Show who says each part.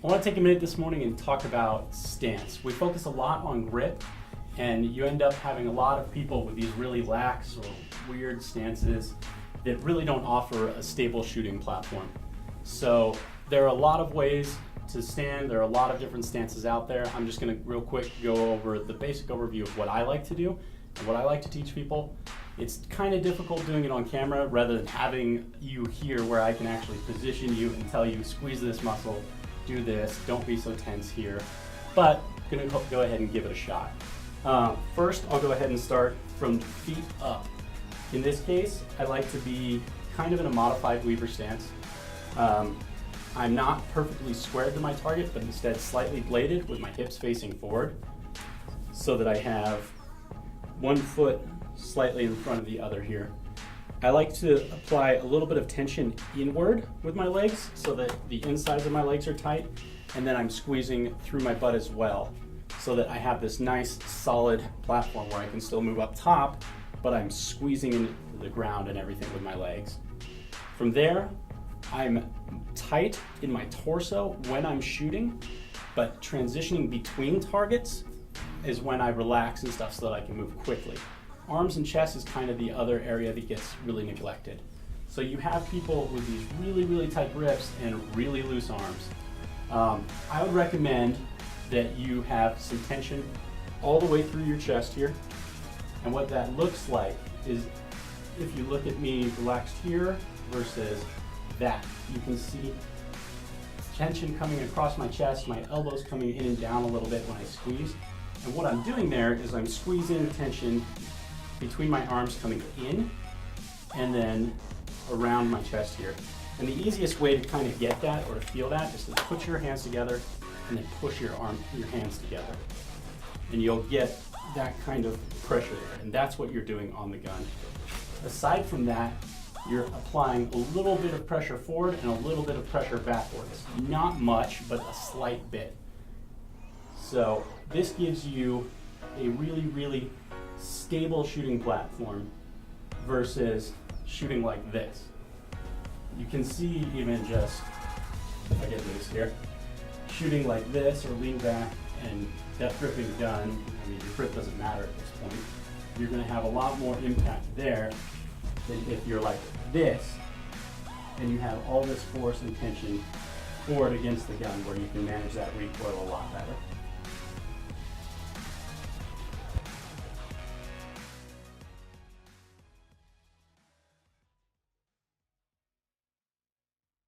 Speaker 1: I want to take a minute this morning and talk about stance. We focus a lot on grip, and you end up having a lot of people with these really lax or weird stances that really don't offer a stable shooting platform. So there are a lot of ways to stand. There are a lot of different stances out there. I'm just going to real quick go over the basic overview of what I like to do and what I like to teach people. It's kind of difficult doing it on camera rather than having you here where I can actually position you and tell you squeeze this muscle, do this, don't be so tense here. But I'm going to go ahead and give it a shot. First, I'll go ahead and start from feet up. In this case, I like to be kind of in a modified Weaver stance. I'm not perfectly squared to my target, but instead slightly bladed with my hips facing forward so that I have one foot slightly in front of the other here. I like to apply a little bit of tension inward with my legs so that the insides of my legs are tight, and then I'm squeezing through my butt as well so that I have this nice solid platform where I can still move up top, but I'm squeezing into the ground and everything with my legs. From there, I'm tight in my torso when I'm shooting, but transitioning between targets is when I relax and stuff so that I can move quickly. Arms and chest is kind of the other area that gets really neglected. So you have people with these really, really tight grips and really loose arms. I would recommend that you have some tension all the way through your chest here. And what that looks like is if you look at me relaxed here versus that, you can see tension coming across my chest, my elbows coming in and down a little bit when I squeeze. And what I'm doing there is I'm squeezing tension between my arms coming in and then around my chest here. And the easiest way to kind of get that or to feel that is to put your hands together and then push your hands together. And you'll get that kind of pressure there. And that's what you're doing on the gun. Aside from that, you're applying a little bit of pressure forward and a little bit of pressure backwards. Not much, but a slight bit. So this gives you a really, really stable shooting platform versus shooting like this. You can see even just, if I get loose here, shooting like this or lean back and death gripping the gun, I mean, your grip doesn't matter at this point. You're gonna have a lot more impact there than if you're like this and you have all this force and tension forward against the gun where you can manage that recoil a lot better.